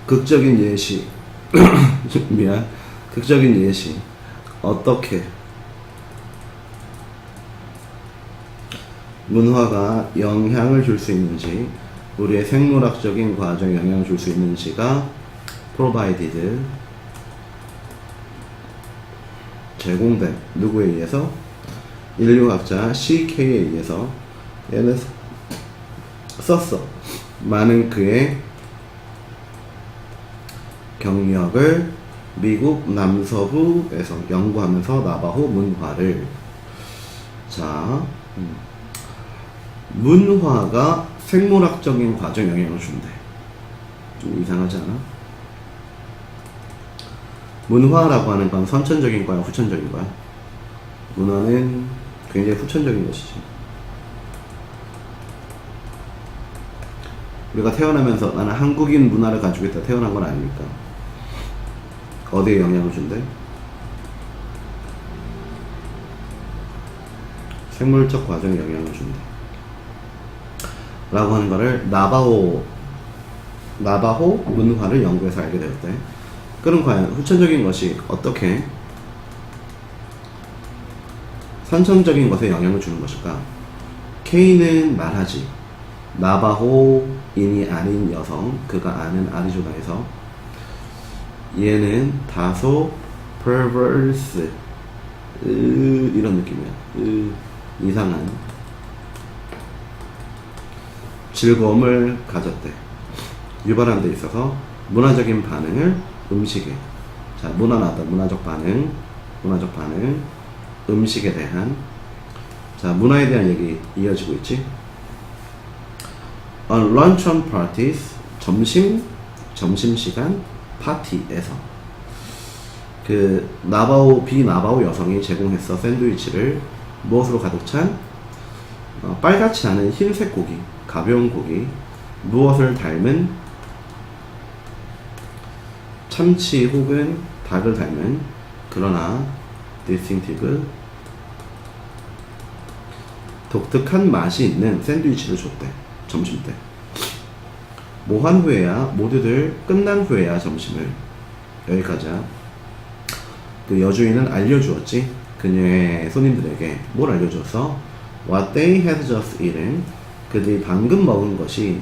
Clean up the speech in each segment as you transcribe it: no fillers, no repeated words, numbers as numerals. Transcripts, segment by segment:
극적인 예시. 미안. 극적인 예시. 어떻게 문화가 영향을 줄 수 있는지, 우리의 생물학적인 과정에 영향을 줄 수 있는지가 provided, 제공된, 누구에 의해서? 인류학자 CK에 의해서. 얘는 썼어. 많은 그의 경력을 미국 남서부에서 연구하면서 나바호 문화를. 자, 문화가 생물학적인 과정에 영향을 준대. 좀 이상하지 않아? 문화라고 하는 건 선천적인 거야, 후천적인 거야? 문화는 굉장히 후천적인 것이지. 우리가 태어나면서 나는 한국인 문화를 가지고 있다 태어난 건 아니니까. 어디에 영향을 준대? 생물적 과정에 영향을 준대. 라고 하는 거를 나바호 문화를 연구해서 알게 되었대. 그럼 과연 후천적인 것이 어떻게 선천적인 것에 영향을 주는 것일까? K는 말하지. 나바호인이 아닌 여성, 그가 아는 아리조나에서 얘는 다소 perverse, 이런 느낌이야. 이상한 즐거움을 가졌대. 유발한 데 있어서 문화적인 반응을 음식에. 자, 문화적 반응, 음식에 대한. 자, 문화에 대한 얘기 이어지고 있지. On luncheon parties, 점심시간 파티에서 그 비나바호 여성이 제공했어. 샌드위치를 무엇으로 가득 찬? 빨갛지 않은 흰색 고기, 가벼운 고기, 무엇을 닮은? 참치 혹은 닭을 닮은, 그러나 distinctive, 독특한 맛이 있는 샌드위치를 줬대. 점심때. 뭐 한 후에야, 모두들 끝난 후에야 점심을. 여기까지야. 그 여주인은 알려주었지. 그녀의 손님들에게 뭘 알려주었어? What they had just eaten. 그들이 방금 먹은 것이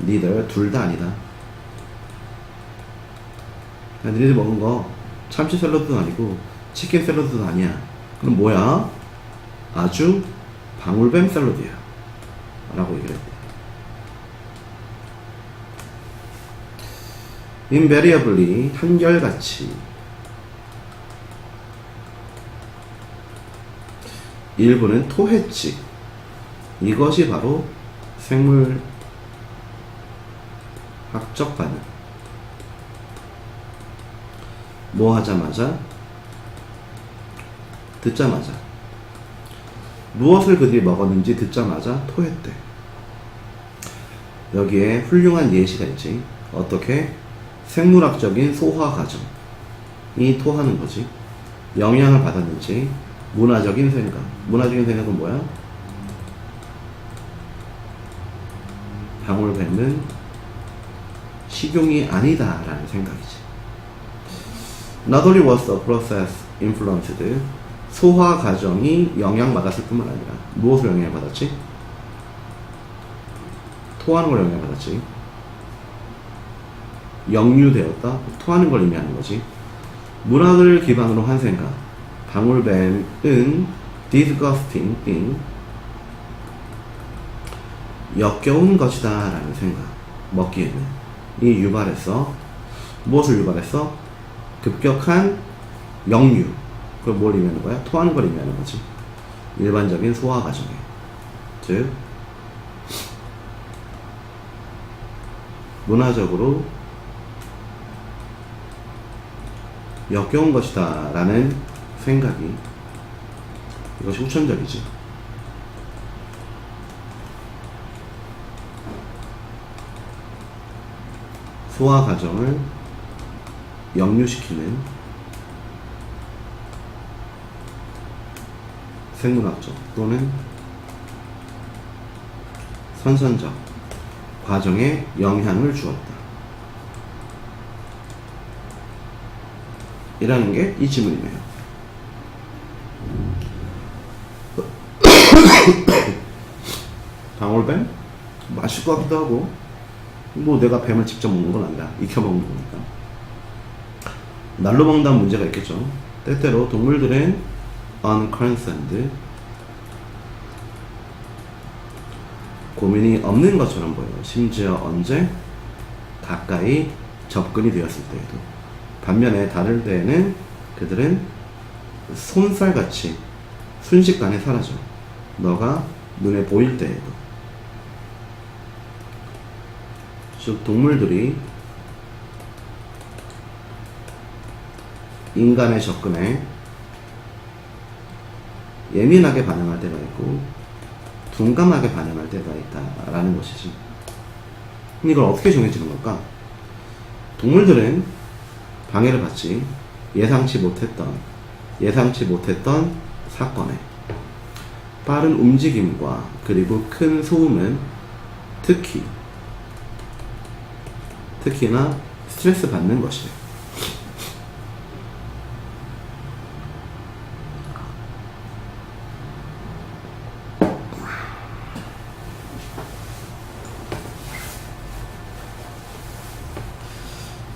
neither, 둘 다 아니다. 니네들 먹은 거 참치 샐러드도 아니고 치킨 샐러드도 아니야. 그럼 뭐야? 아주 방울뱀 샐러드야 라고 얘기를 했대. invariably, 한결같이. 일부는 토했지. 이것이 바로 생물학적 반응. 뭐 하자마자? 듣자마자. 무엇을 그들이 먹었는지 듣자마자 토했대. 여기에 훌륭한 예시가 있지. 어떻게? 생물학적인 소화 과정이 토하는 거지. 영향을 받았는지. 문화적인 생각. 문화적인 생각은 뭐야? 방울뱀은 식용이 아니다 라는 생각이지. Not only was the process influenced, 소화 과정이 영향받았을 뿐만 아니라 무엇을 영향받았지? 토하는 걸 영향받았지. 역류되었다? 토하는 걸 의미하는 거지. 문학을 기반으로 한 생각. 방울뱀은 disgusting thing, 역겨운 것이다 라는 생각. 먹기에는. 이 유발했어. 무엇을 유발했어? 급격한 역류. 그걸 뭘 의미하는 거야? 토하는 걸 의미하는 거지. 일반적인 소화 과정에. 즉 문화적으로 역겨운 것이다 라는 생각이, 이것이 후천적이지. 소화 과정을 역류시키는 생물학적 또는 선선적 과정에 영향을 주었다. 이라는 게 이 지문이네요. 방울뱀? 맛있을 것 같기도 하고, 뭐 내가 뱀을 직접 먹는 건 아니라 익혀 먹는 거니까. 날로 먹는다는 문제가 있겠죠. 때때로 동물들은 unconcerned, 고민이 없는 것처럼 보여요. 심지어 언제? 가까이 접근이 되었을 때에도. 반면에 다를 때에는 그들은 손살같이 순식간에 사라져. 너가 눈에 보일 때에도. 즉 동물들이 인간의 접근에 예민하게 반응할 때가 있고 둔감하게 반응할 때가 있다라는 것이지. 이걸 어떻게 정해지는 걸까? 동물들은 방해를 받지 예상치 못했던 사건에 빠른 움직임과 그리고 큰 소음은 특히나 스트레스 받는 것이래.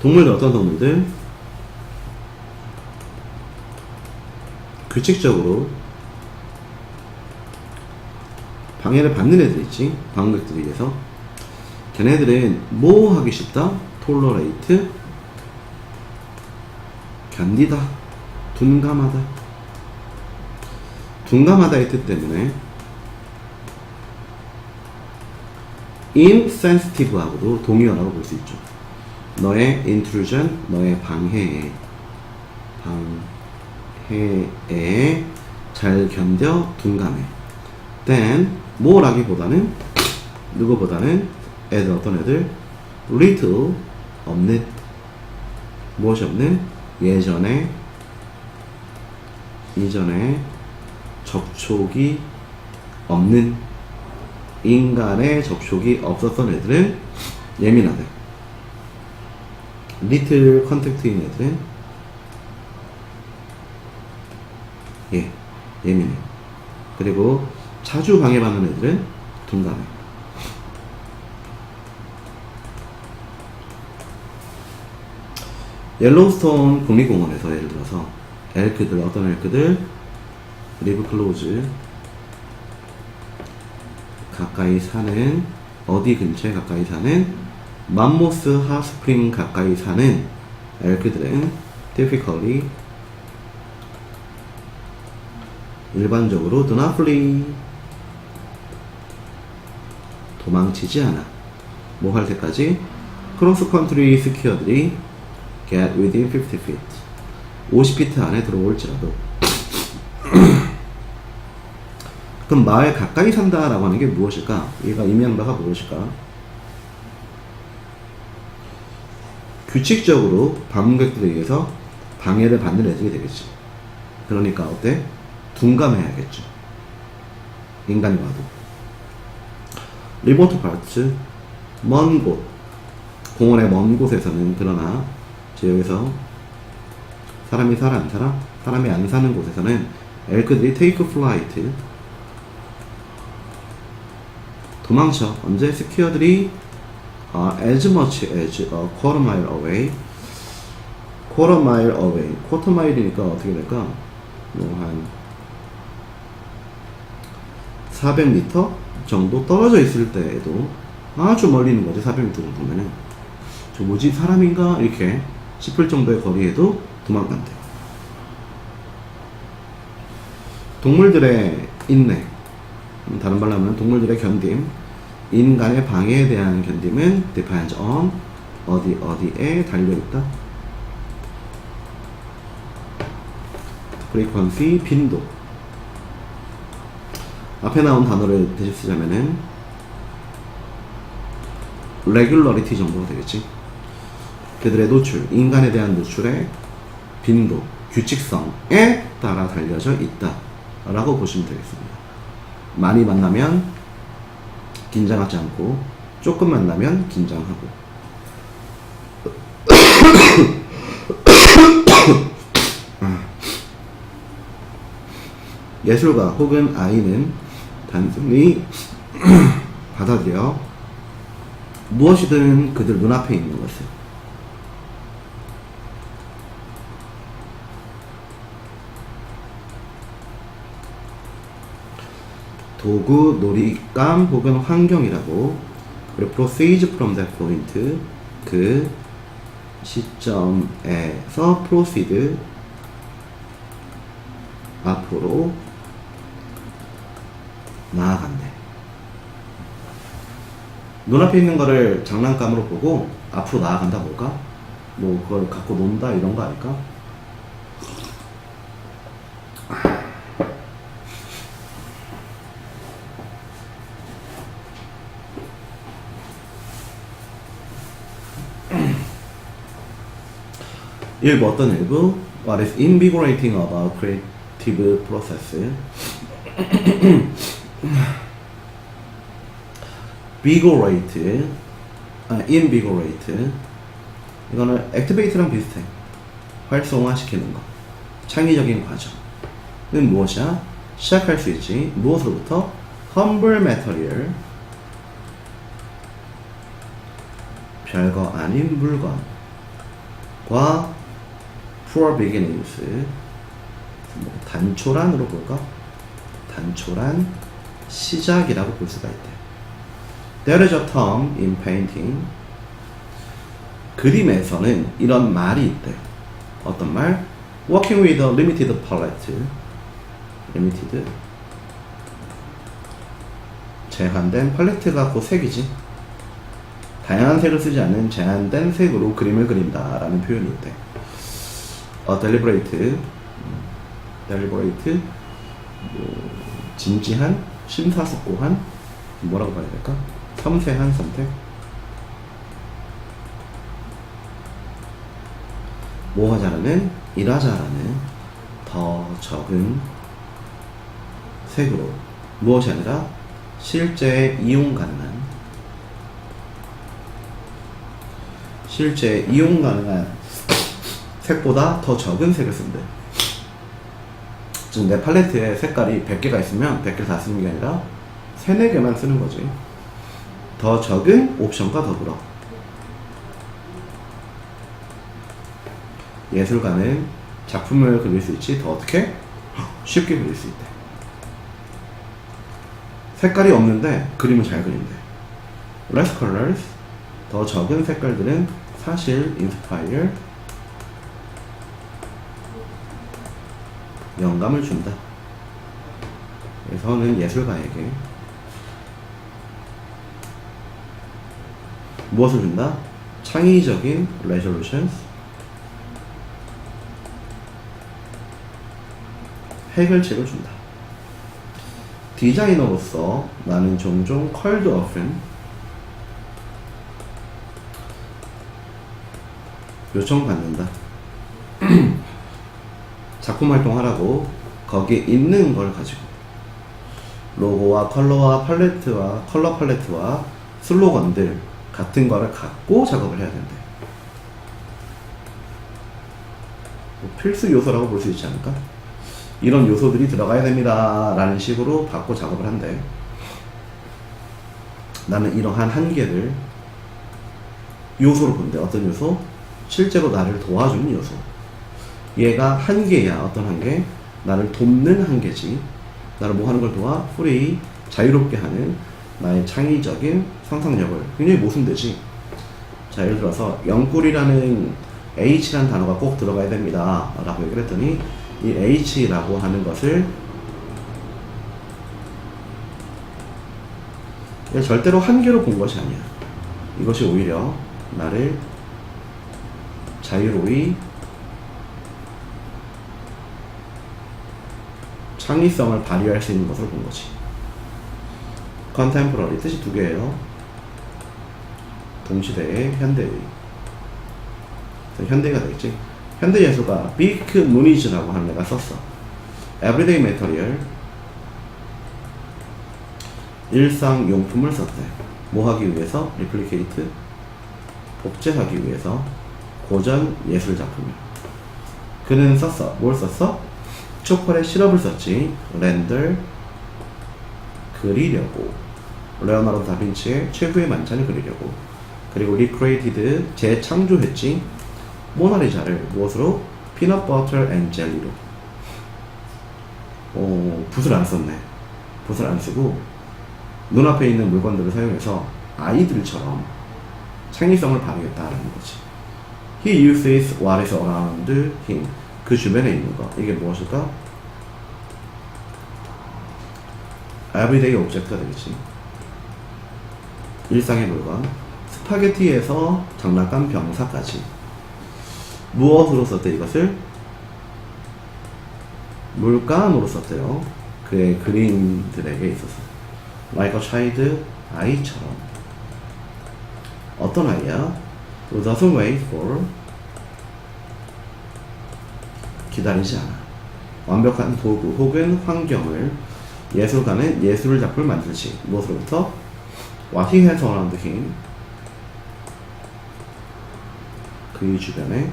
동물들, 어떤 동물들? 규칙적으로 방해를 받는 애들 있지, 방어객들에 의해서. 걔네들은 뭐 하기 쉽다? tolerate, 견디다, 둔감하다의 뜻 때문에 insensitive하고도 동의어라고 볼 수 있죠. 너의 intrusion, 너의 방해에 잘 견뎌, 둔감해. then 뭐라기보다는, 누구보다는 애들, 어떤 애들? little, 없는, 무엇이 없는? 이전에 접촉이 없는, 인간의 접촉이 없었던 애들은 예민하대. little contact인 애들은 예민해. 그리고 자주 방해받는 애들은 둔감해. 옐로우스톤 국립공원에서 예를 들어서 엘크들, 어떤 엘크들? 리브 클로즈, 가까이 사는, 어디 근처에 가까이 사는, 맘모스 핫스프링 가까이 사는 엘크들은 typically, 일반적으로 do not flee, 도망치지 않아. 뭐 할 때까지? 크로스 컨트리 스키어들이 get within 50 feet, 50피트 안에 들어올지라도. 그럼 마을 가까이 산다라고 하는 게 무엇일까? 얘가 의미하는 바가 무엇일까? 규칙적으로 방문객들에 의해서 방해를 받는 애들이 되겠지. 그러니까 어때? 둔감해야겠죠. 인간이 와도. 리모트 파트, 먼 곳, 공원의 먼 곳에서는, 그러나 여기서 사람이 살아 안 살아? 사람이 안 사는 곳에서는 엘크들이 take flight, 도망쳐. 언제? 스키어들이 as much as a quarter mile away, 쿼터 마일이니까 어떻게 될까? 뭐 한 400m 정도 떨어져 있을 때에도, 아주 멀리 있는 거지. 400m 정도면은 저 뭐지? 사람인가? 이렇게 싶을 정도의 거리에도 도망간대. 동물들의 인내, 다른 말로 하면 동물들의 견딤, 인간의 방해에 대한 견딤은 depends on, 어디에 달려있다. frequency, 빈도. 앞에 나온 단어를 대신 쓰자면은 regularity 정도가 되겠지. 그들의 노출, 인간에 대한 노출의 빈도, 규칙성에 따라 달려져 있다 라고 보시면 되겠습니다. 많이 만나면 긴장하지 않고, 조금 만나면 긴장하고. 예술가 혹은 아이는 단순히 받아들여 무엇이든 그들 눈앞에 있는 것을 도구, 놀이감 혹은 환경이라고. 그리고 proceed from that point, 그 시점에서 proceed, 앞으로 나아간대. 눈앞에 있는 거를 장난감으로 보고 앞으로 나아간다 볼까? 뭐 그걸 갖고 논다 이런 거 아닐까? 일부 어떤 일부 What is invigorating about creative process? vigorate, invigorate 이거는 activate랑 비슷해. 활성화시키는 거. 창의적인 과정은 무엇이야? 시작할 수 있지. 무엇으로부터? humble material, 별거 아닌 물건과 poor beginnings, 뭐 단초란으로 볼까? 단초란 시작이라고 볼 수가 있대. There is a term in painting. 그림에서는 이런 말이 있대. 어떤 말? Working with a limited palette. limited. 제한된 팔레트가 곧 색이지. 다양한 색을 쓰지 않는 제한된 색으로 그림을 그린다 라는 표현이 있대. deliberate, 진지한, 심사숙고한, 뭐라고 봐야 될까? 섬세한 선택. 뭐 하자라는, 일하자라는 더 적은 색으로. 무엇이 아니라 실제 이용 가능한 색보다 더 적은 색을 쓴대. 즉 내 팔레트에 색깔이 100개가 있으면 100개 다 쓰는 게 아니라 3, 4개만 쓰는 거지. 더 적은 옵션과 더불어. 예술가는 작품을 그릴 수 있지. 더 어떻게? 쉽게 그릴 수 있대. 색깔이 없는데 그림을 잘 그린대. Less colors, 더 적은 색깔들은 사실 inspire, 영감을 준다. 그래서는 예술가에게 무엇을 준다? 창의적인 resolutions, 해결책을 준다. 디자이너로서 나는 종종 called often, 요청받는다. 작품 활동하라고 거기에 있는 걸 가지고 로고와 컬러와 팔레트와 컬러 팔레트와 슬로건들 같은 거를 갖고 작업을 해야 된대. 뭐 필수 요소라고 볼 수 있지 않을까? 이런 요소들이 들어가야 됩니다 라는 식으로 받고 작업을 한대. 나는 이러한 한계를 요소로 본대. 어떤 요소? 실제로 나를 도와주는 요소. 얘가 한계야. 어떤 한계? 나를 돕는 한계지. 나를 뭐 하는 걸 도와? free, 자유롭게 하는 나의 창의적인 상상력을 굉장히 모순되지. 자, 예를 들어서 영꿀이라는 H라는 단어가 꼭 들어가야 됩니다 라고 얘기를 했더니 이 H라고 하는 것을 절대로 한계로 본 것이 아니야. 이것이 오히려 나를 자유로이 창의성을 발휘할 수 있는 것을 본 거지. contemporary 뜻이 두 개예요. 동시대의 현대의. 현대가 되겠지. 현대 예술가 빅 무니즈라고 하는 애가 썼어. everyday material, 일상 용품을 썼대. 뭐 하기 위해서? replicate, 복제하기 위해서 고전 예술 작품을. 그는 썼어. 뭘 썼어? 초콜릿 시럽을 썼지. 렌더 그리려고. 레오나르도 다빈치의 최후의 만찬을 그리려고. 그리고 리크리에이티드 재창조했지. 모나리자를 무엇으로? 피넛 버터 앤 젤리로. 붓을 안 썼네. 붓을 안 쓰고 눈앞에 있는 물건들을 사용해서 아이들처럼 창의성을 발휘했다라는 거지. He uses what is around him. 그 주변에 있는 거. 이게 무엇일까? everyday object가 되겠지. 일상의 물건. 스파게티에서 장난감 병사까지. 무엇으로 썼대 이것을? 물감으로 썼대요. 그의 그림들에게 있어서. like a child, 아이처럼. 어떤 아이야? who doesn't wait for, 기다리지 않아. 완벽한 도구 혹은 환경을 예술가는 예술 작품을 만들지. 무엇으로부터? what he has around him, 그의 주변에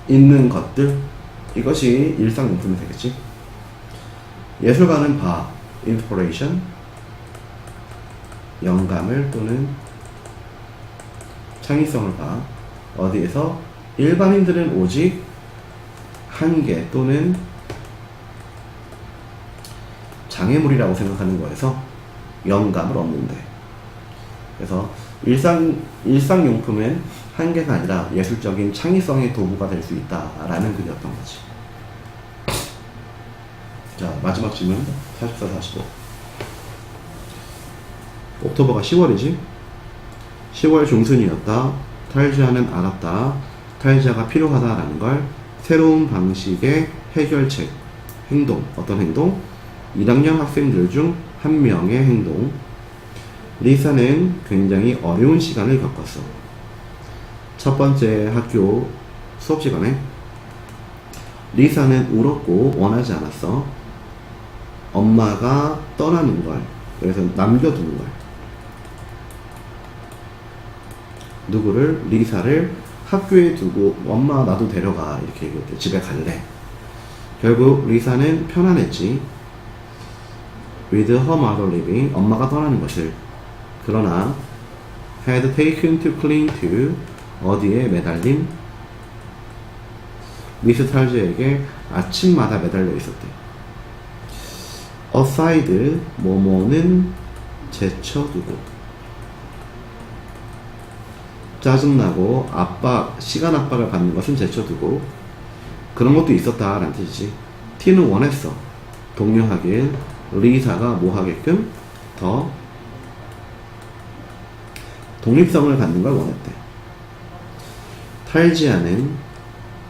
있는 것들. 이것이 일상용품이 되겠지. 예술가는 봐, inspiration, 영감을 또는 창의성을 봐. 어디에서? 일반인들은 오직 한계 또는 장애물이라고 생각하는 거에서 영감을 얻는데. 그래서 일상용품은 한계가 아니라 예술적인 창의성의 도구가 될 수 있다라는 글이었던 거지. 자, 마지막 질문 44, 45. 옥토버가 10월이지? 10월 중순이었다. 탈주하는 알았다. 탈주가 필요하다라는 걸 새로운 방식의 해결책, 행동, 어떤 행동? 1학년 학생들 중 한 명의 행동. 리사는 굉장히 어려운 시간을 겪었어. 첫 번째 학교 수업 시간에 리사는 울었고 원하지 않았어. 엄마가 떠나는 걸, 그래서 남겨두는 걸. 누구를? 리사를 학교에 두고 엄마 나도 데려가 이렇게 얘기했대. 집에 갈래. 결국 리사는 편안했지. with her mother leaving, 엄마가 떠나는 것을. 그러나 had taken to cling to, 어디에 매달림? 미스 탈즈에게 아침마다 매달려 있었대. aside, 뭐뭐는 제쳐두고. 짜증나고 시간 압박을 받는 것은 제쳐두고. 그런 것도 있었다라는 뜻이지. 티는 원했어. 독려하길. 리사가 뭐 하게끔? 더 독립성을 갖는 걸 원했대. 탈지아는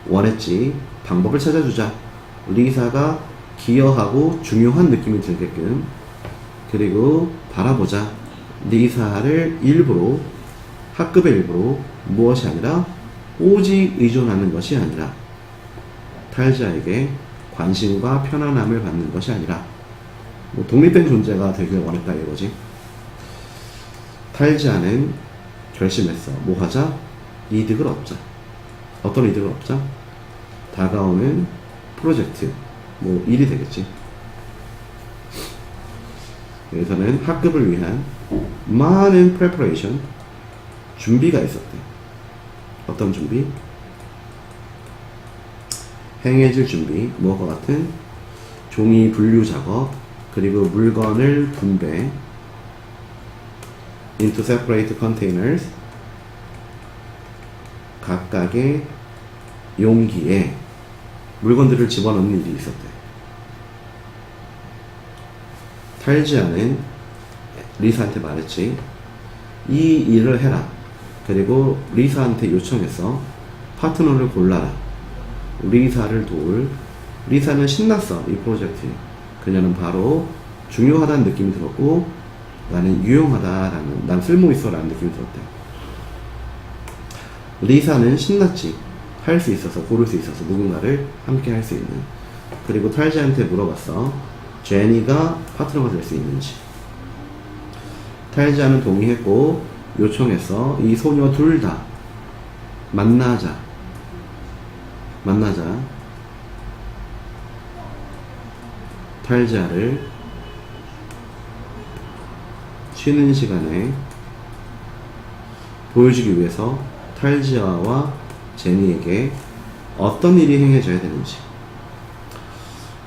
원했지. 방법을 찾아주자. 리사가 기여하고 중요한 느낌이 들게끔. 그리고 바라보자. 리사를 일부러, 학급의 일부러, 무엇이 아니라 오직 의존하는 것이 아니라 탈지아에게 관심과 편안함을 받는 것이 아니라 독립된 존재가 되길 원했다 이거지. 탈지아는 결심했어. 뭐 하자? 이득을 얻자. 어떤 이득을 얻자? 다가오는 프로젝트, 일이 되겠지. 여기서는 학급을 위한 많은 preparation, 준비가 있었대. 어떤 준비? 행해질 준비, 무엇과 같은? 종이 분류 작업, 그리고 물건을 분배, into separate containers, 각각의 용기에 물건들을 집어넣는 일이 있었대. 탈지아는 리사한테 말했지. 이 일을 해라. 그리고 리사한테 요청했어. 파트너를 골라라. 리사를 도울. 리사는 신났어. 이 프로젝트에. 그녀는 바로 중요하다는 느낌이 들었고, 나는 유용하다라는, 난 쓸모있어라는 느낌이 들었대. 리사는 신났지. 할 수 있어서, 고를 수 있어서, 누군가를 함께 할 수 있는. 그리고 탈지한테 물어봤어. 제니가 파트너가 될 수 있는지. 탈지아는 동의했고 요청했어. 이 소녀 둘 다 만나자. 만나자. 탈지아를 쉬는 시간에 보여주기 위해서 탈지아와 제니에게 어떤 일이 행해져야 되는지.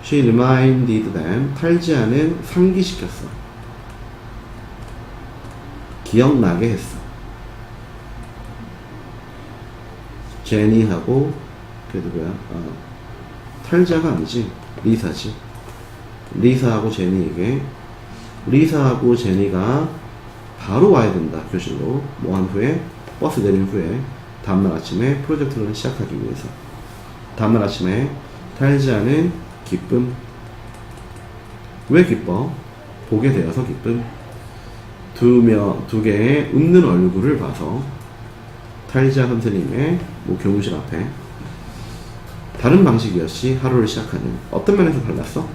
She reminded them. 탈지아는 상기시켰어. 기억나게 했어. 제니하고 그 누구야? 탈지아가 아니지. 리사지. 리사하고 제니에게 리사하고 제니가 바로 와야 된다. 교실로. 뭐 한 후에 버스 내린 후에 다음날 아침에 프로젝트를 시작하기 위해서. 다음날 아침에 탈지아는 기쁨. 왜 기뻐? 보게 되어서 기쁨. 두 개의 웃는 얼굴을 봐서 탈지아 선생님의 교무실 앞에 다른 방식이었지. 하루를 시작하는. 어떤 면에서 달랐어?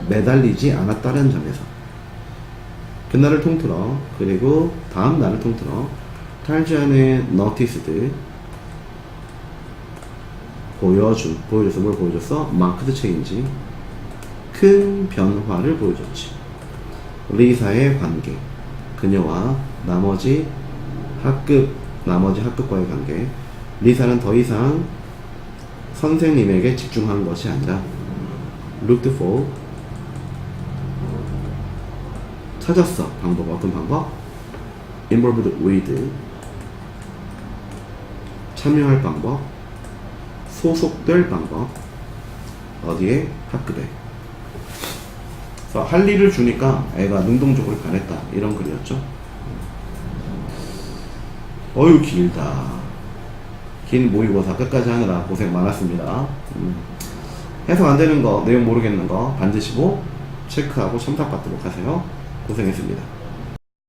매달리지 않았다는 점에서. 그날을 통틀어, 그리고 다음 날을 통틀어 탈지아는 noticed, 보여줬어. 뭘 보여줬어? marked change, 큰 변화를 보여줬지. 리사의 관계, 그녀와 나머지 학급과의 관계. 리사는 더 이상 선생님에게 집중한 것이 아니라 looked for, 찾았어. 방법. 어떤 방법? involved with, 참여할 방법, 소속될 방법. 어디에? 학급에. 그래서 할 일을 주니까 애가 능동적으로 변했다. 이런 글이었죠. 어휴 길다. 긴 모의고사 끝까지 하느라 고생 많았습니다. 해석 안 되는 거, 내용 모르겠는 거 반드시 체크하고 첨삭받도록 하세요. 고생했습니다.